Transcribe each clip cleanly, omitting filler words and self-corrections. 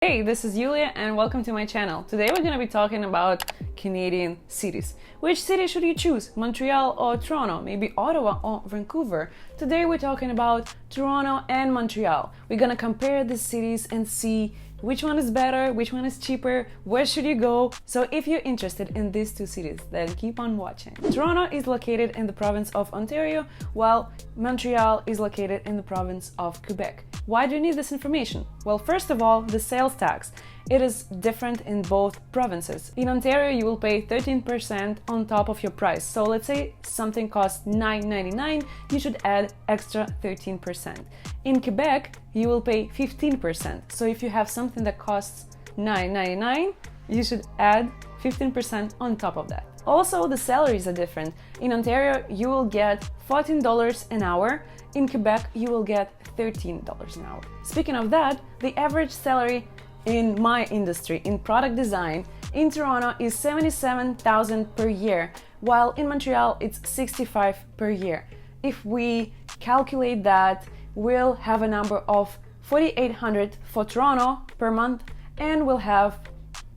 Hey, this is Yulia and welcome to my channel. Today we're going to be talking about Canadian cities. Which city should you choose? Montreal or Toronto? Maybe Ottawa or Vancouver? Today we're talking about Toronto and Montreal. We're going to compare the cities and see which one is better, which one is cheaper, where should you go. So if you're interested in these two cities, then keep on watching. Toronto is located in the province of Ontario, while Montreal is located in the province of Quebec. Why do you need this information? Well, first of all, the sales tax. It is different in both provinces. In Ontario, you will pay 13% on top of your price. So let's say something costs $9.99, you should add extra 13%. In Quebec, you will pay 15%. So if you have something that costs $9.99, you should add 15% on top of that. Also, the salaries are different. In Ontario, you will get $14 an hour. In Quebec, you will get $13 an hour. Speaking of that, the average salary in my industry, in product design, in Toronto is $77,000 per year, while in Montreal it's $65,000 per year. If we calculate that, we'll have a number of $4,800 for Toronto per month, and we'll have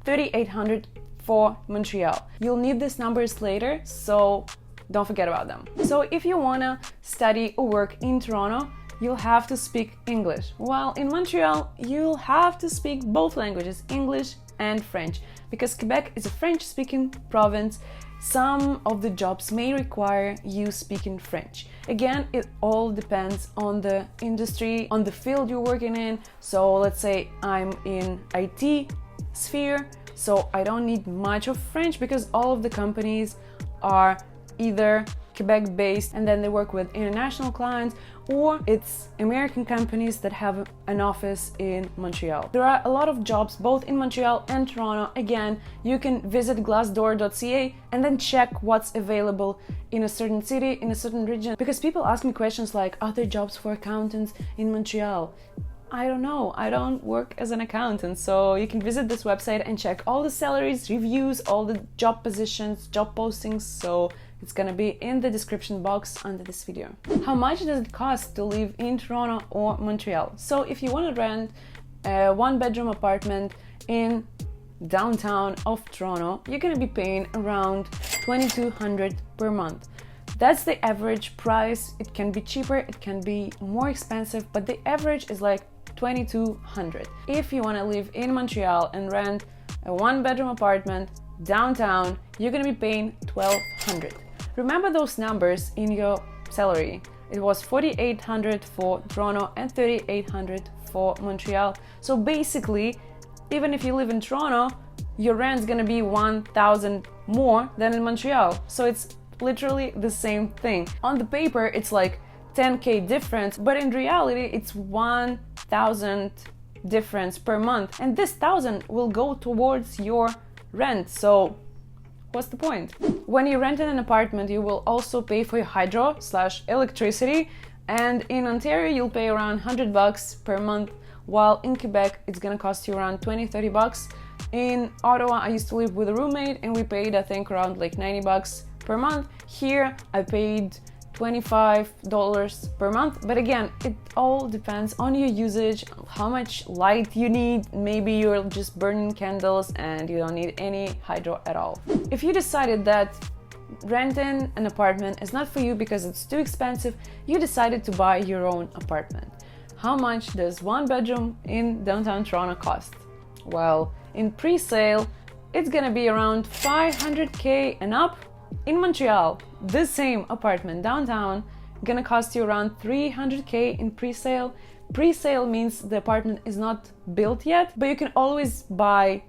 $3,800 for Montreal. You'll need these numbers later, so don't forget about them. So if you wanna study or work in Toronto, you'll have to speak English, while in Montreal, you'll have to speak both languages, English and French, because Quebec is a French-speaking province. Some of the jobs may require you speaking French. Again, it all depends on the industry, on the field you're working in. So let's say I'm in IT sphere, so I don't need much of French because all of the companies are either Quebec-based and then they work with international clients, or it's American companies that have an office in Montreal. There are a lot of jobs both in Montreal and Toronto. Again, you can visit glassdoor.ca and then check what's available in a certain city, in a certain region, because people ask me questions like, are there jobs for accountants in Montreal? I don't know, I don't work as an accountant, so you can visit this website and check all the salaries, reviews, all the job positions, job postings, so it's gonna be in the description box under this video. How much does it cost to live in Toronto or Montreal? So if you want to rent a one-bedroom apartment in downtown of Toronto, you're gonna be paying around $2,200 per month. That's the average price. It can be cheaper, it can be more expensive, but the average is like $2,200. If you want to live in Montreal and rent a one-bedroom apartment downtown, you're gonna be paying $1,200. Remember those numbers in your salary. It was $4,800 for Toronto and $3,800 for Montreal. So basically, even if you live in Toronto, your rent's gonna be $1,000 more than in Montreal. So it's literally the same thing. On the paper, it's like $10,000 difference, but in reality, it's $1,000 difference per month. And this $1,000 will go towards your rent. So what's the point? When you rent an apartment, you will also pay for your hydro/electricity, and in Ontario you'll pay around $100 per month, while in Quebec it's gonna cost you around $20-30. In Ottawa, I used to live with a roommate and we paid, I think, around like $90 per month. Here I paid $25 per month, but again, it all depends on your usage, how much light you need. Maybe you're just burning candles and you don't need any hydro at all. If you decided that renting an apartment is not for you because it's too expensive, you decided to buy your own apartment. How much does one bedroom in downtown Toronto cost? Well, in pre-sale, it's gonna be around $500,000 and up. In Montreal, this same apartment downtown gonna cost you around $300,000 in pre-sale. Pre-sale means the apartment is not built yet, but you can always buy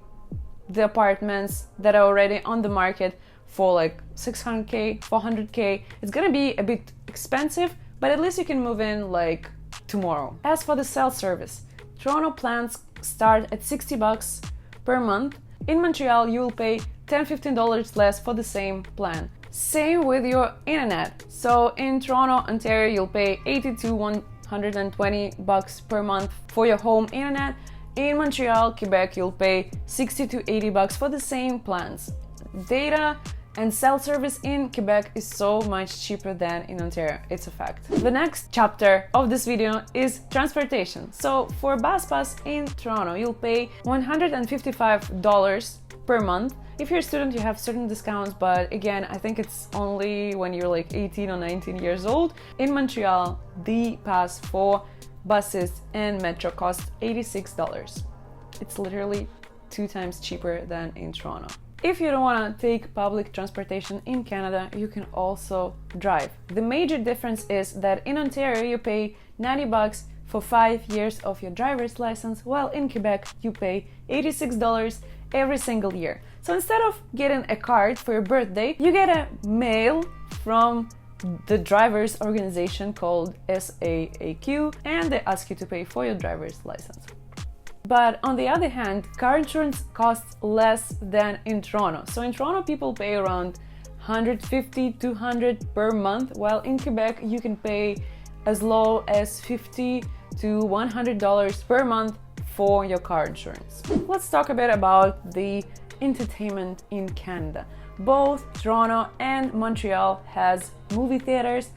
the apartments that are already on the market for like $600,000, $400,000. It's gonna be a bit expensive, but at least you can move in like tomorrow. As for the cell service, Toronto plans start at $60 per month. In Montreal, you will pay $10-15 less for the same plan. Same with your internet. So in Toronto, Ontario, you'll pay $80 to $120 per month for your home internet. In Montreal, Quebec, you'll pay $60 to $80 for the same plans. Data And cell service in Quebec is so much cheaper than in Ontario. It's a fact. The next chapter of this video is transportation. So for bus pass in Toronto, you'll pay $155 per month. If you're a student, you have certain discounts, but again, I think it's only when you're like 18 or 19 years old. In Montreal, the pass for buses and metro costs $86. It's literally 2 times cheaper than in Toronto. If you don't want to take public transportation in Canada, you can also drive. The major difference is that in Ontario, you pay $90 for 5 years of your driver's license, while in Quebec, you pay $86 every single year. So instead of getting a card for your birthday, you get a mail from the driver's organization called SAAQ, and they ask you to pay for your driver's license. But on the other hand, car insurance costs less than in Toronto. So in Toronto, people pay around $150 to $200 per month, while in Quebec, you can pay as low as $50 to $100 per month for your car insurance. Let's talk a bit about the entertainment in Canada. Both Toronto and Montreal has movie theaters.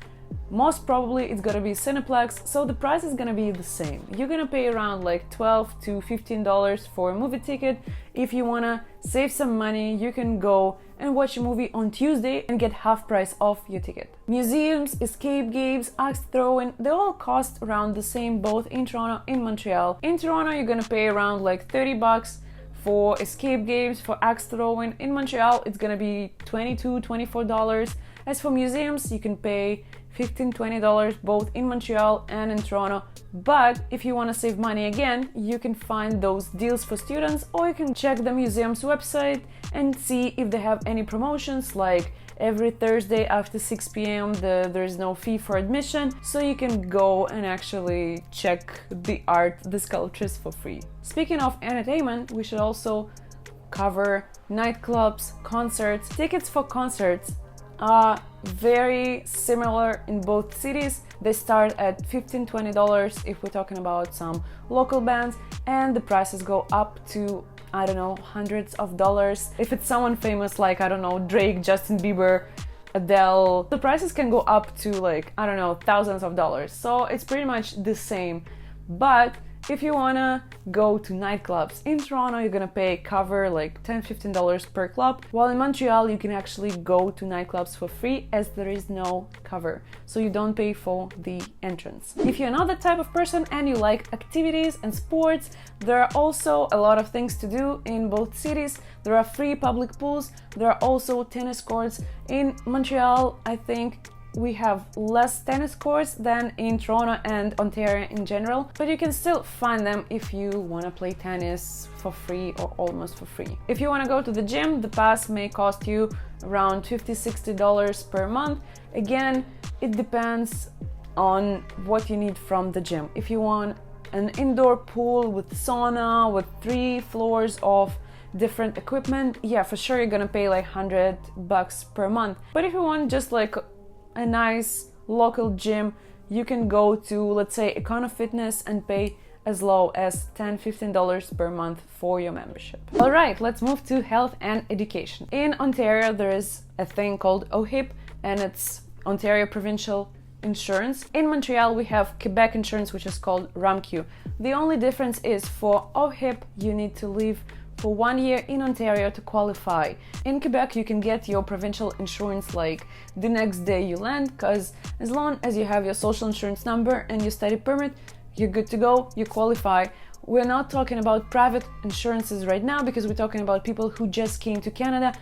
Most probably it's gonna be Cineplex, so the price is gonna be the same. You're gonna pay around like $12 to $15 for a movie ticket. If you wanna save some money, you can go and watch a movie on Tuesday and get half price off your ticket. Museums, escape games, axe throwing, they all cost around the same, both in Toronto and Montreal. In Toronto, you're gonna pay around like $30 for escape games, for axe throwing. In Montreal, it's gonna be $22, $24. As for museums, you can pay $15, $20 both in Montreal and in Toronto. But if you want to save money again, you can find those deals for students, or you can check the museum's website and see if they have any promotions, like every Thursday after 6 p.m. there is no fee for admission, so you can go and actually check the art, the sculptures for free. Speaking of entertainment, we should also cover nightclubs, concerts. Tickets for concerts are very similar in both cities. They start at $15, $20 if we're talking about some local bands, and the prices go up to, I don't know, hundreds of dollars. If it's someone famous like, I don't know, Drake, Justin Bieber, Adele, the prices can go up to like, I don't know, thousands of dollars. So it's pretty much the same. But if you wanna go to nightclubs in Toronto, you're gonna pay cover like $10, $15 per club, while in Montreal you can actually go to nightclubs for free, as there is no cover, so you don't pay for the entrance. If you're not that type of person and you like activities and sports, there are also a lot of things to do in both cities. There are free public pools, there are also tennis courts. In Montreal, I think we have less tennis courts than in Toronto and Ontario in general, but you can still find them if you want to play tennis for free or almost for free. If you want to go to the gym, the pass may cost you around $50, $60 per month. Again, it depends on what you need from the gym. If you want an indoor pool with sauna, with 3 floors of different equipment, yeah, for sure you're gonna pay like $100 per month. But if you want just like a nice local gym, you can go to, let's say, Econo Fitness and pay as low as $10, $15 per month for your membership. All right, let's move to health and education. In Ontario, there is a thing called OHIP, and it's Ontario Provincial Insurance. In Montreal, we have Quebec insurance, which is called RAMQ. The only difference is for OHIP, you need to live for 1 year in Ontario to qualify. In Quebec, you can get your provincial insurance like the next day you land, because as long as you have your social insurance number and your study permit, you're good to go, you qualify. We're not talking about private insurances right now, because we're talking about people who just came to Canada.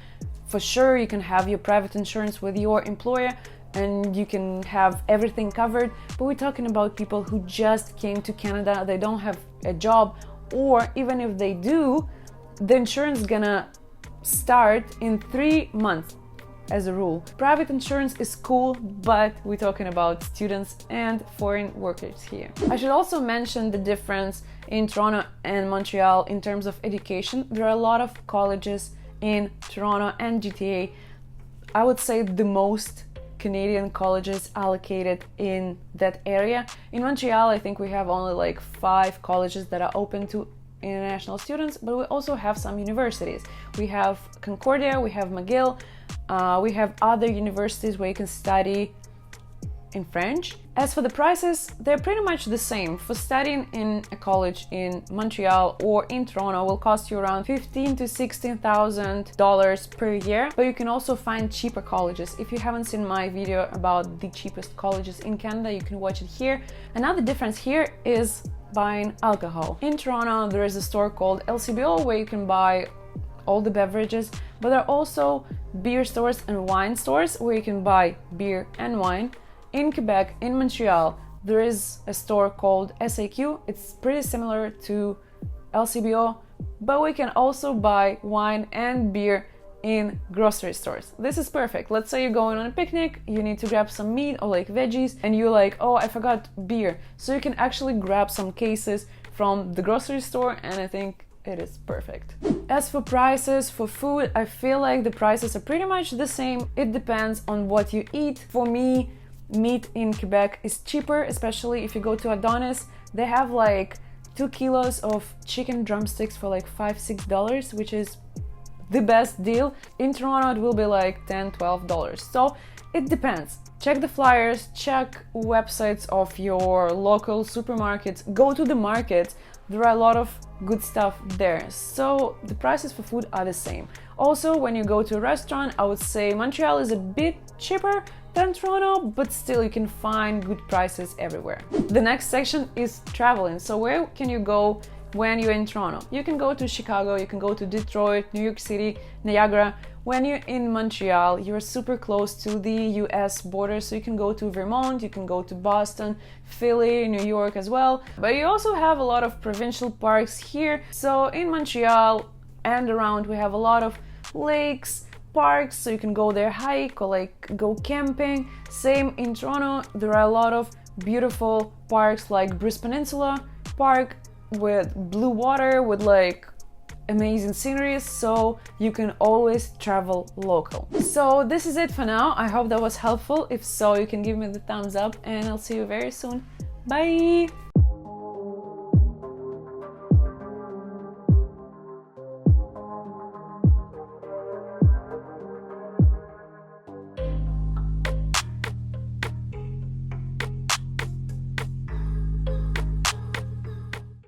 For sure, you can have your private insurance with your employer and you can have everything covered, but we're talking about people who just came to Canada, they don't have a job, or even if they do, the insurance is gonna start in 3 months as a rule. Private insurance is cool, but we're talking about students and foreign workers here. I should also mention the difference in Toronto and Montreal in terms of education. There are a lot of colleges in Toronto and GTA. I would say the most Canadian colleges allocated in that area. In Montreal, I think we have only like 5 colleges that are open to international students, but we also have some universities. We have Concordia, we have McGill, We have other universities where you can study in French. As for the prices, they're pretty much the same. For studying in a college in Montreal or in Toronto will cost you around $15,000 to $16,000 per year, but you can also find cheaper colleges. If you haven't seen my video about the cheapest colleges in Canada, you can watch it here. Another difference here is buying alcohol. In Toronto, there is a store called LCBO where you can buy all the beverages, but there are also beer stores and wine stores where you can buy beer and wine. In Quebec, in Montreal, there is a store called SAQ. It's pretty similar to LCBO, but we can also buy wine and beer in grocery stores. This is perfect. Let's say you're going on a picnic, you need to grab some meat or like veggies, and you're like, oh, I forgot beer. So you can actually grab some cases from the grocery store, and I think it is perfect. As for prices for food, I feel like the prices are pretty much the same. It depends on what you eat. For me, meat in Quebec is cheaper, especially if you go to Adonis. They have like 2 kilos of chicken drumsticks for like $5-6, which is the best deal. In Toronto, it will be like $10-12. So it depends. Check the flyers, check websites of your local supermarkets, go to the markets. There are a lot of good stuff there. So the prices for food are the same. Also, when you go to a restaurant, I would say Montreal is a bit cheaper than Toronto, but still you can find good prices everywhere. The next section is traveling. So where can you go when you're in Toronto? You can go to Chicago, you can go to Detroit, New York City, Niagara. When you're in Montreal, you're super close to the US border, so you can go to Vermont, you can go to Boston, Philly, New York as well. But you also have a lot of provincial parks here. So in Montreal and around, we have a lot of lakes, parks, so you can go there hike or like go camping. Same in Toronto, there are a lot of beautiful parks like Bruce Peninsula Park with blue water, with like amazing sceneries, so you can always travel local. So this is it for now. I hope that was helpful. If so, you can give me the thumbs up, and I'll see you very soon. Bye!